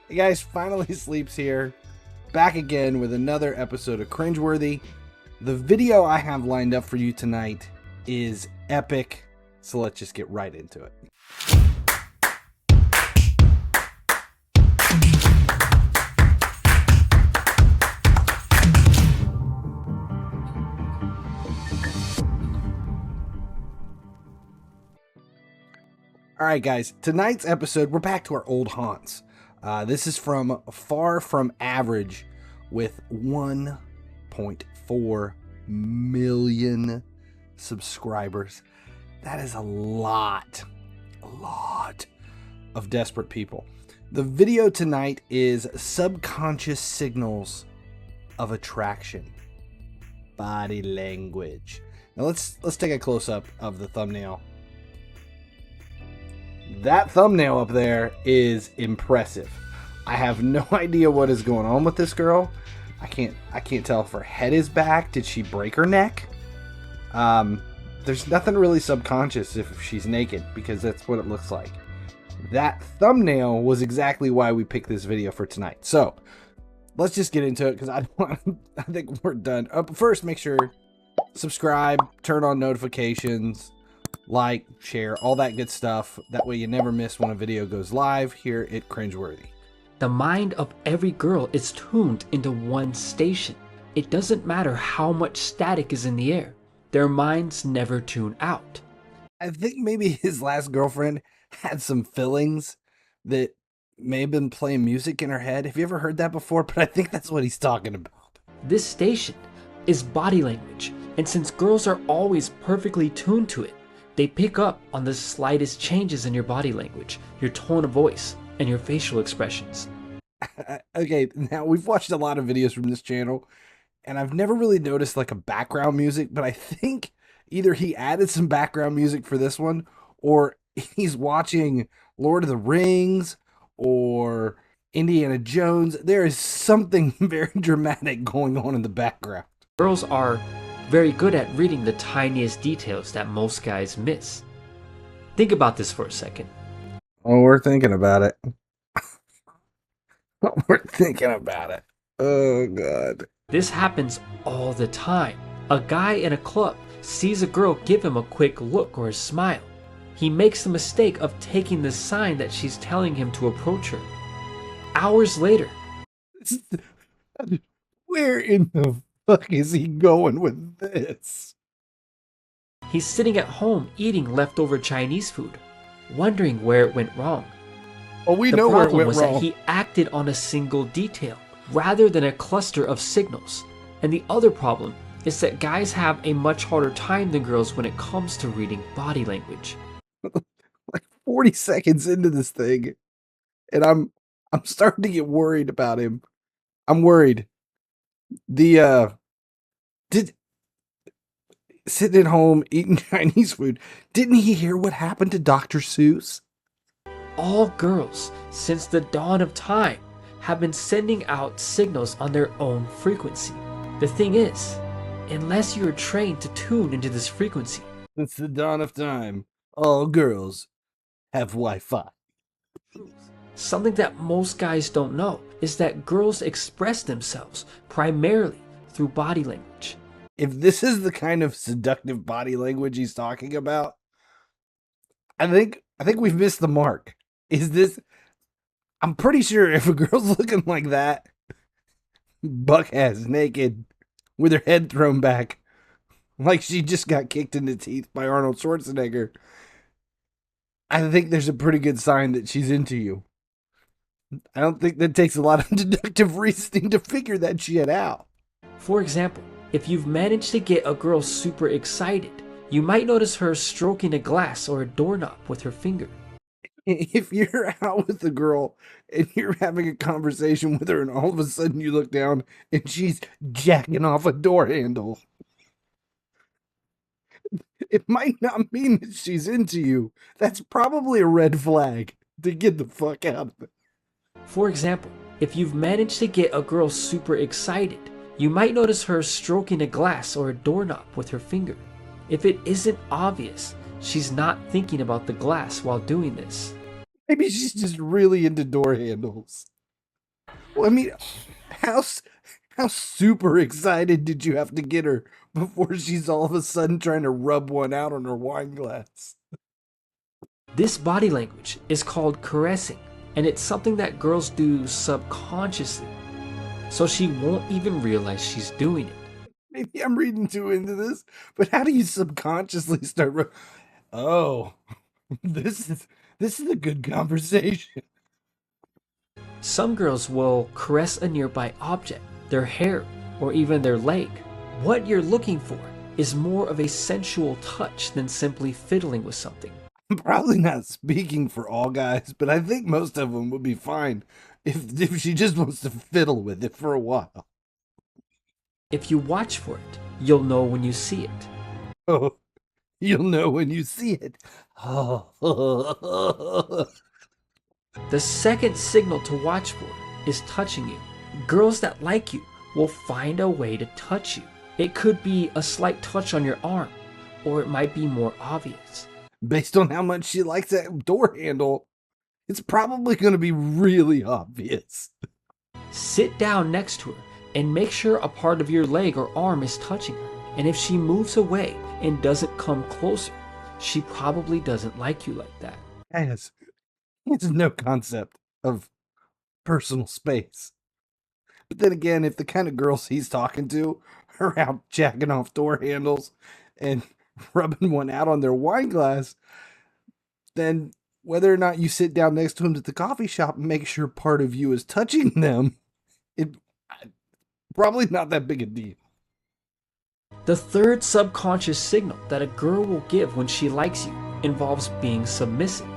Hey guys, Finally Sleeps here, back again with another episode of Cringeworthy. The video I have lined up for you tonight is epic, so let's just get right into it. Alright guys, tonight's episode, we're back to our old haunts. This is from Far From Average with 1.4 million subscribers. That is a lot of desperate people. The video tonight is Subconscious Signals of Attraction. Body language. Now let's take a close-up of the thumbnail. That thumbnail up there is impressive. I have no idea what is going on with this girl. I can't tell if her head is back. Did she break her neck? There's nothing really subconscious if she's naked, because that's what it looks like. That thumbnail was exactly why we picked this video for tonight. So let's just get into it, because I think we're done. First, make sure subscribe, turn on notifications, like, share, all that good stuff. That way you never miss when a video goes live here at Cringeworthy. The mind of every girl is tuned into one station. It doesn't matter how much static is in the air. Their minds never tune out. I think maybe his last girlfriend had some fillings that may have been playing music in her head. Have you ever heard that before? But I think that's what he's talking about. This station is body language, and since girls are always perfectly tuned to it, they pick up on the slightest changes in your body language, your tone of voice, and your facial expressions. Okay, now we've watched a lot of videos from this channel, and I've never really noticed like a background music, but I think either he added some background music for this one, or he's watching Lord of the Rings or Indiana Jones. There is something very dramatic going on in the background. Girls are very good at reading the tiniest details that most guys miss. Think about this for a second. Oh, we're thinking about it. We're thinking about it. Oh, God. This happens all the time. A guy in a club sees a girl give him a quick look or a smile. He makes the mistake of taking the sign that she's telling him to approach her. Hours later, where in the fuck is he going with this? he's sitting at home eating leftover Chinese food, wondering where it went wrong. Oh, we know where it went was wrong. that he acted on a single detail rather than a cluster of signals. And the other problem is that guys have a much harder time than girls when it comes to reading body language. Like 40 seconds into this thing, and I'm starting to get worried about him. I'm worried. Sitting at home eating Chinese food, didn't he hear what happened to Dr. Seuss? All girls, since the dawn of time, have been sending out signals on their own frequency. The thing is, unless you are trained to tune into this frequency, Since the dawn of time, all girls have Wi-Fi. something that most guys don't know is that girls express themselves primarily through body language. If this is the kind of seductive body language he's talking about, I think we've missed the mark. Is this? I'm pretty sure if a girl's looking like that, buck-ass naked, with her head thrown back, like she just got kicked in the teeth by Arnold Schwarzenegger, I think there's a pretty good sign that she's into you. I don't think that takes a lot of deductive reasoning to figure that shit out. For example, if you've managed to get a girl super excited, you might notice her stroking a glass or a doorknob with her finger. If you're out with a girl and you're having a conversation with her and all of a sudden you look down and she's jacking off a door handle, it might not mean that she's into you. That's probably a red flag to get the fuck out of it. For example, if you've managed to get a girl super excited, you might notice her stroking a glass or a doorknob with her finger. If it isn't obvious, she's not thinking about the glass while doing this. Maybe she's just really into door handles. Well, I mean, how how super excited did you have to get her before she's all of a sudden trying to rub one out on her wine glass? This body language is called caressing, and it's something that girls do subconsciously, so she won't even realize she's doing it. Maybe I'm reading too into this, but how do you subconsciously start? Oh, this is a good conversation. Some girls will caress a nearby object, their hair, or even their leg. What you're looking for is more of a sensual touch than simply fiddling with something. I'm probably not speaking for all guys, but I think most of them would be fine if she just wants to fiddle with it for a while. If you watch for it, you'll know when you see it. Oh, you'll know when you see it. Oh. The second signal to watch for is touching you. Girls that like you will find a way to touch you. It could be a slight touch on your arm, or it might be more obvious. Based on how much she likes that door handle, it's probably going to be really obvious. Sit down next to her and make sure a part of your leg or arm is touching her. And if she moves away and doesn't come closer, she probably doesn't like you like that. He has no concept of personal space. But then again, if the kind of girls he's talking to are out jacking off door handles and rubbing one out on their wine glass, then whether or not you sit down next to him at the coffee shop and make sure part of you is touching them, it probably not that big a deal. The third subconscious signal that a girl will give when she likes you involves being submissive.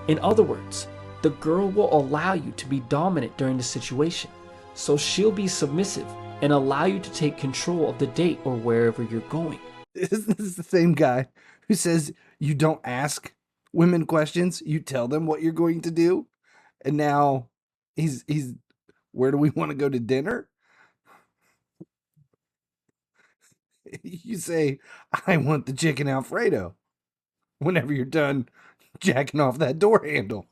In other words, the girl will allow you to be dominant during the situation, so she'll be submissive and allow you to take control of the date or wherever you're going. Isn't this the same guy who says you don't ask women questions, you tell them what you're going to do? And now he's where do we want to go to dinner? You say, I want the chicken Alfredo whenever you're done jacking off that door handle.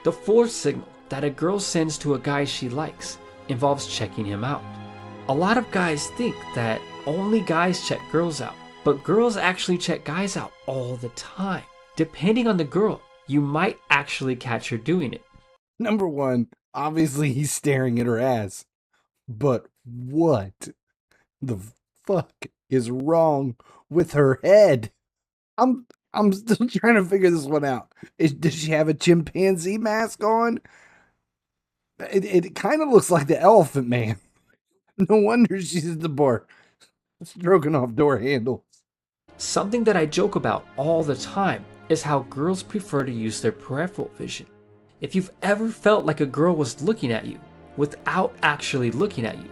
The fourth signal that a girl sends to a guy she likes involves checking him out. A lot of guys think that only guys check girls out, but girls actually check guys out all the time. Depending on the girl, you might actually catch her doing it. Number one, obviously he's staring at her ass. But what the fuck is wrong with her head? I'm still trying to figure this one out. Does she have a chimpanzee mask on? It kind of looks like the Elephant Man. No wonder she's at the bar, stroking off door handles. Something that I joke about all the time is how girls prefer to use their peripheral vision. If you've ever felt like a girl was looking at you without actually looking at you,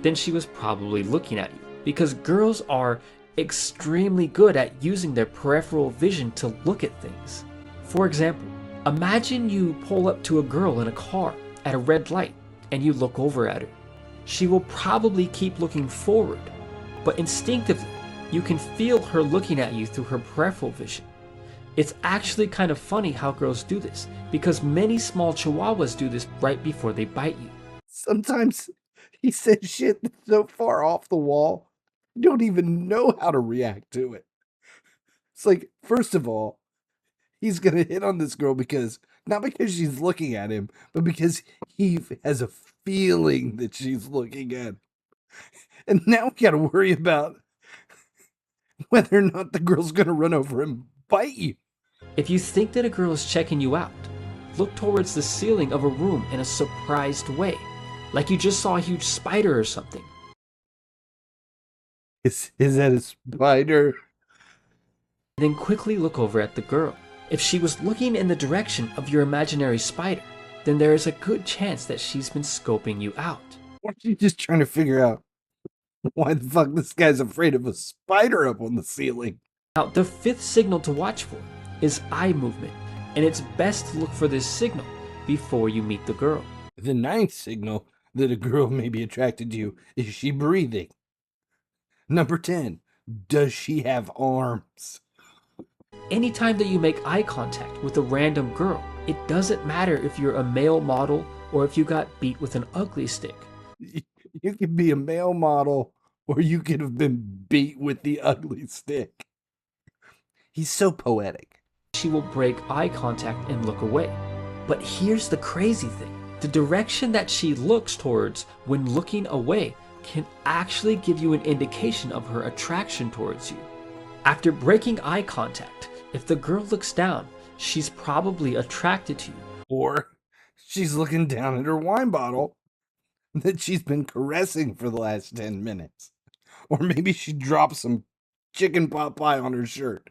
then she was probably looking at you, because girls are extremely good at using their peripheral vision to look at things. For example, imagine you pull up to a girl in a car at a red light and you look over at her. She will probably keep looking forward, but instinctively, you can feel her looking at you through her peripheral vision. It's actually kind of funny how girls do this, because many small chihuahuas do this right before they bite you. Sometimes he says shit that's so far off the wall, you don't even know how to react to it. It's like, first of all, he's gonna hit on this girl not because she's looking at him, but because he has a feeling that she's looking at him. And now we gotta worry about whether or not the girl's gonna run over and bite you. If you think that a girl is checking you out, look towards the ceiling of a room in a surprised way, like you just saw a huge spider or something. Is that a spider? Then quickly look over at the girl. If she was looking in the direction of your imaginary spider, then there is a good chance that she's been scoping you out. Or she's just trying to figure out why the fuck this guy's afraid of a spider up on the ceiling. Now, the fifth signal to watch for is eye movement, and it's best to look for this signal before you meet the girl. The ninth signal that a girl may be attracted to you is she breathing. Number 10, does she have arms? Anytime that you make eye contact with a random girl, it doesn't matter if you're a male model or if you got beat with an ugly stick. You could be a male model, or you could have been beat with the ugly stick. He's so poetic. She will break eye contact and look away. But here's the crazy thing. The direction that she looks towards when looking away can actually give you an indication of her attraction towards you. After breaking eye contact, if the girl looks down, she's probably attracted to you. Or she's looking down at her wine bottle that she's been caressing for the last 10 minutes. Or maybe she dropped some chicken pot pie on her shirt.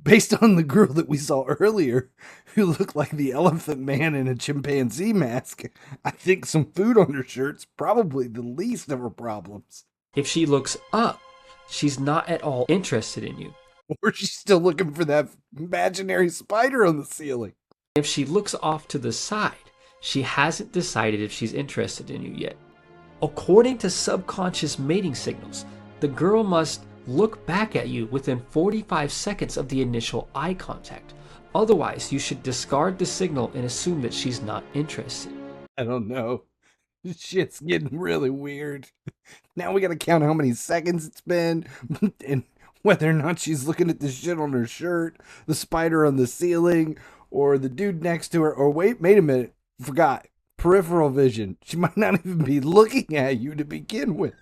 Based on the girl that we saw earlier, who looked like the Elephant Man in a chimpanzee mask, I think some food on her shirt's probably the least of her problems. If she looks up, she's not at all interested in you. Or she's still looking for that imaginary spider on the ceiling. If she looks off to the side, she hasn't decided if she's interested in you yet. According to subconscious mating signals, the girl must look back at you within 45 seconds of the initial eye contact. Otherwise, you should discard the signal and assume that she's not interested. I don't know. This shit's getting really weird. Now we gotta count how many seconds it's been, and whether or not she's looking at the shit on her shirt, the spider on the ceiling, or the dude next to her. Or wait a minute, forgot. Peripheral vision. She might not even be looking at you to begin with.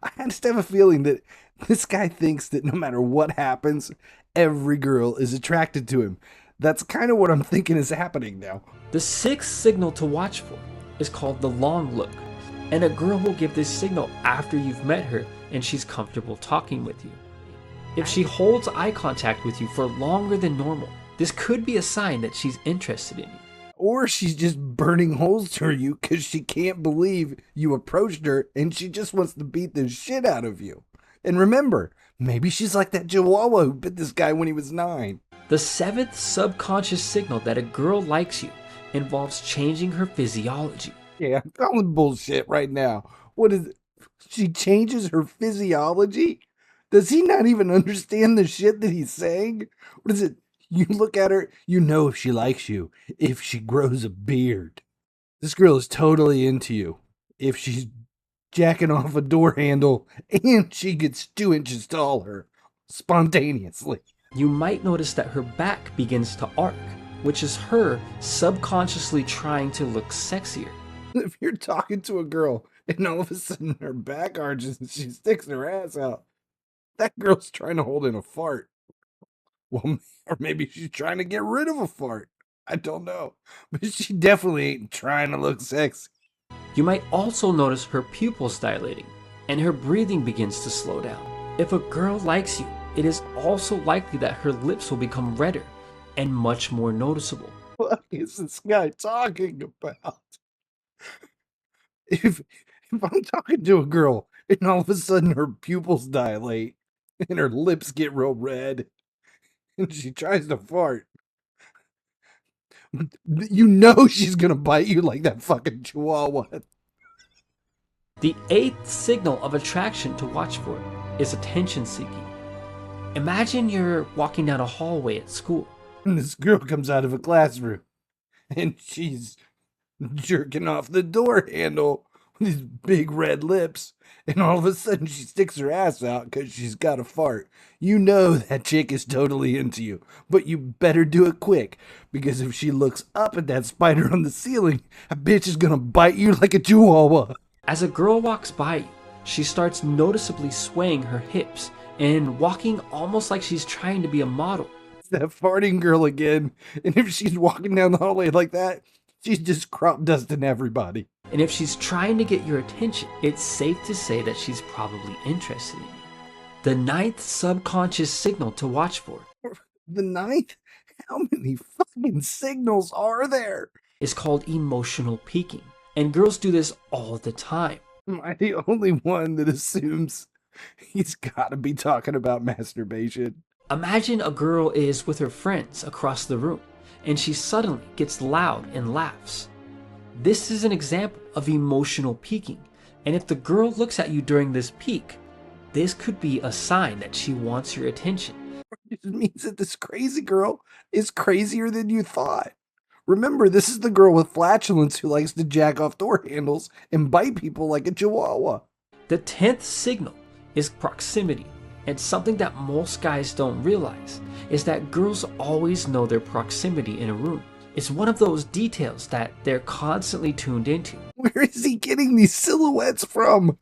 I just have a feeling that this guy thinks that no matter what happens, every girl is attracted to him. That's kind of what I'm thinking is happening now. The sixth signal to watch for is called the long look, and a girl will give this signal after you've met her and she's comfortable talking with you. If she holds eye contact with you for longer than normal, this could be a sign that she's interested in you. Or she's just burning holes through you because she can't believe you approached her and she just wants to beat the shit out of you. And remember, maybe she's like that Chihuahua who bit this guy when he was 9. The seventh subconscious signal that a girl likes you involves changing her physiology. Yeah, I'm calling bullshit right now. What is it? She changes her physiology? Does he not even understand the shit that he's saying? What is it? You look at her, you know if she likes you, if she grows a beard. This girl is totally into you. If she's jacking off a door handle and she gets 2 inches taller, spontaneously. You might notice that her back begins to arc, which is her subconsciously trying to look sexier. If you're talking to a girl and all of a sudden her back arches and she sticks her ass out, that girl's trying to hold in a fart. Well, or maybe she's trying to get rid of a fart. I don't know. But she definitely ain't trying to look sexy. You might also notice her pupils dilating, and her breathing begins to slow down. If a girl likes you, it is also likely that her lips will become redder and much more noticeable. What is this guy talking about? If I'm talking to a girl and all of a sudden her pupils dilate and her lips get real red and she tries to fart, you know she's gonna bite you like that fucking Chihuahua. The eighth signal of attraction to watch for is attention seeking. Imagine you're walking down a hallway at school. And this girl comes out of a classroom and she's jerking off the door handle with these big red lips, and all of a sudden she sticks her ass out because she's got a fart. You know that chick is totally into you, but you better do it quick, because if she looks up at that spider on the ceiling, a bitch is gonna bite you like a Chihuahua. As a girl walks by you, she starts noticeably swaying her hips and walking almost like she's trying to be a model. It's that farting girl again, and if she's walking down the hallway like that, she's just crop dusting everybody. And if she's trying to get your attention, it's safe to say that she's probably interested in you. The ninth subconscious signal to watch for. The ninth? How many fucking signals are there? Is called emotional peaking. And girls do this all the time. Am I the only one that assumes he's gotta be talking about masturbation? Imagine a girl is with her friends across the room, and she suddenly gets loud and laughs. This is an example of emotional peaking, and if the girl looks at you during this peak, this could be a sign that she wants your attention. It means that this crazy girl is crazier than you thought. Remember, this is the girl with flatulence who likes to jack off door handles and bite people like a chihuahua. The 10th signal is proximity, and something that most guys don't realize is that girls always know their proximity in a room. It's one of those details that they're constantly tuned into. Where is he getting these silhouettes from?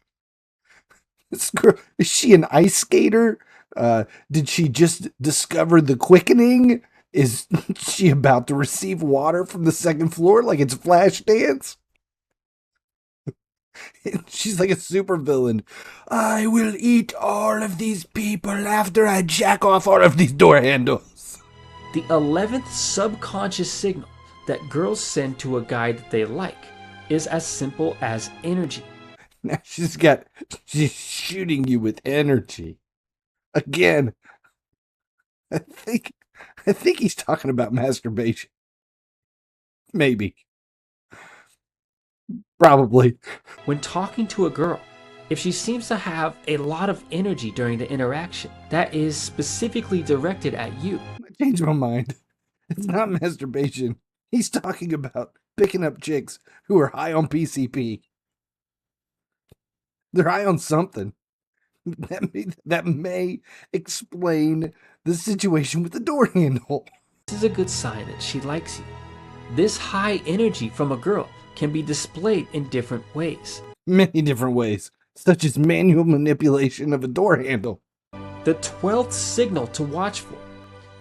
This girl, is she an ice skater? Did she just discover the quickening? Is she about to receive water from the second floor like it's Flashdance? She's like a supervillain. I will eat all of these people after I jack off all of these door handles. The 11th subconscious signal that girls send to a guy that they like is as simple as energy. Now she's shooting you with energy. Again, I think he's talking about masturbation. Maybe. Probably. When talking to a girl, if she seems to have a lot of energy during the interaction that is specifically directed at you. I changed my mind. It's not masturbation. He's talking about picking up chicks who are high on PCP. They're high on something. That may explain the situation with the door handle. This is a good sign that she likes you. This high energy from a girl can be displayed in different ways. Many different ways, such as manual manipulation of a door handle. The 12th signal to watch for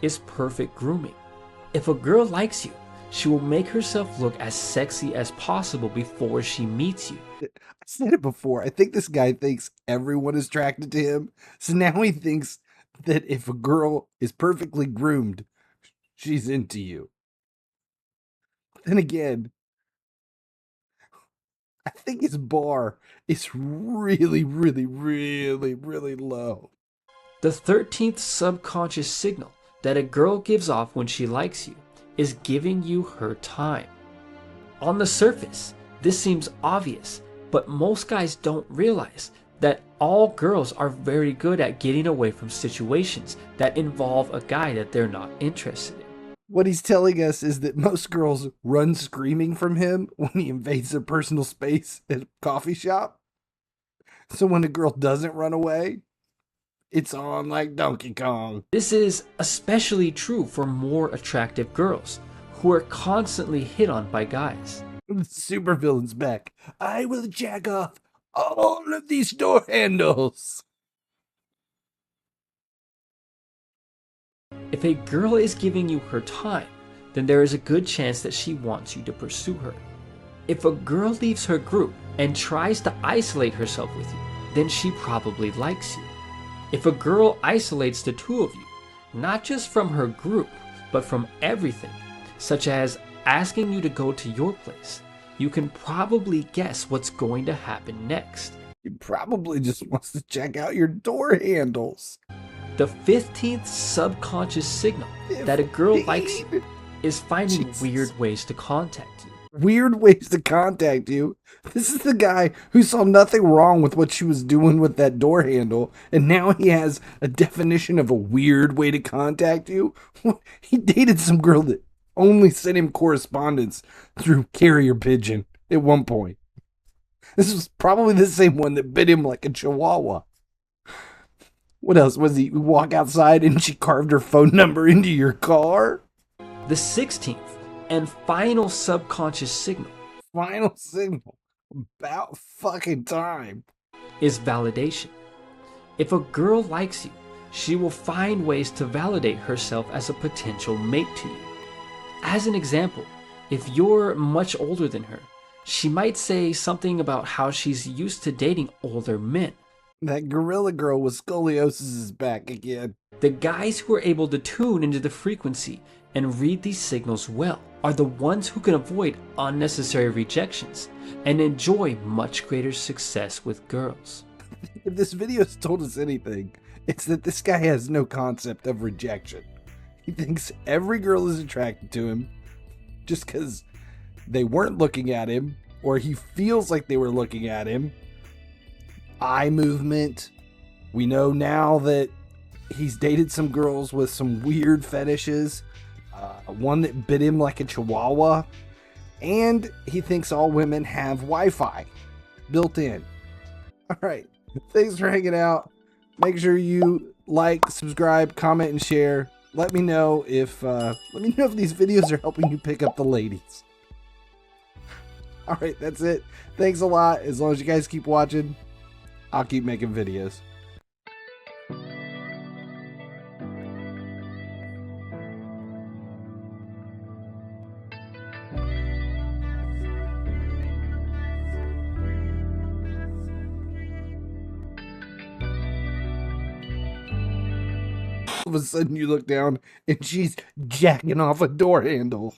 is perfect grooming. If a girl likes you, she will make herself look as sexy as possible before she meets you. I said it before. I think this guy thinks everyone is attracted to him. So now he thinks that if a girl is perfectly groomed, she's into you. Then again, I think his bar is really, really, really, really low. The 13th subconscious signal that a girl gives off when she likes you is giving you her time. On the surface, this seems obvious, but most guys don't realize that all girls are very good at getting away from situations that involve a guy that they're not interested in. What he's telling us is that most girls run screaming from him when he invades their personal space at a coffee shop. So when a girl doesn't run away, it's on like Donkey Kong. This is especially true for more attractive girls who are constantly hit on by guys. The supervillain's back. I will jack off all of these door handles. If a girl is giving you her time, then there is a good chance that she wants you to pursue her. If a girl leaves her group and tries to isolate herself with you, then she probably likes you. If a girl isolates the two of you, not just from her group, but from everything, such as asking you to go to your place, you can probably guess what's going to happen next. He probably just wants to check out your door handles. The 15th subconscious signal that a girl likes you is finding weird ways to contact you. Weird ways to contact you? This is the guy who saw nothing wrong with what she was doing with that door handle, and now he has a definition of a weird way to contact you? He dated some girl that only sent him correspondence through carrier pigeon at one point. This was probably the same one that bit him like a chihuahua. What else? Was he walk outside and she carved her phone number into your car? The 16th and final subconscious signal. Final signal. About fucking time. Is validation. If a girl likes you, she will find ways to validate herself as a potential mate to you. As an example, if you're much older than her, she might say something about how she's used to dating older men. That gorilla girl with scoliosis is back again. The guys who are able to tune into the frequency and read these signals well are the ones who can avoid unnecessary rejections and enjoy much greater success with girls. If this video has told us anything, it's that this guy has no concept of rejection. He thinks every girl is attracted to him just because they weren't looking at him, or he feels like they were looking at him. Eye movement. We know now that he's dated some girls with some weird fetishes. one that bit him like a chihuahua, and he thinks all women have Wi-Fi built in. All right, thanks for hanging out. Make sure you like, subscribe, comment, and share. Let me know if these videos are helping you pick up the ladies. All right, that's it. Thanks a lot. As long as you guys keep watching, I'll keep making videos. All of a sudden you look down and she's jacking off a door handle.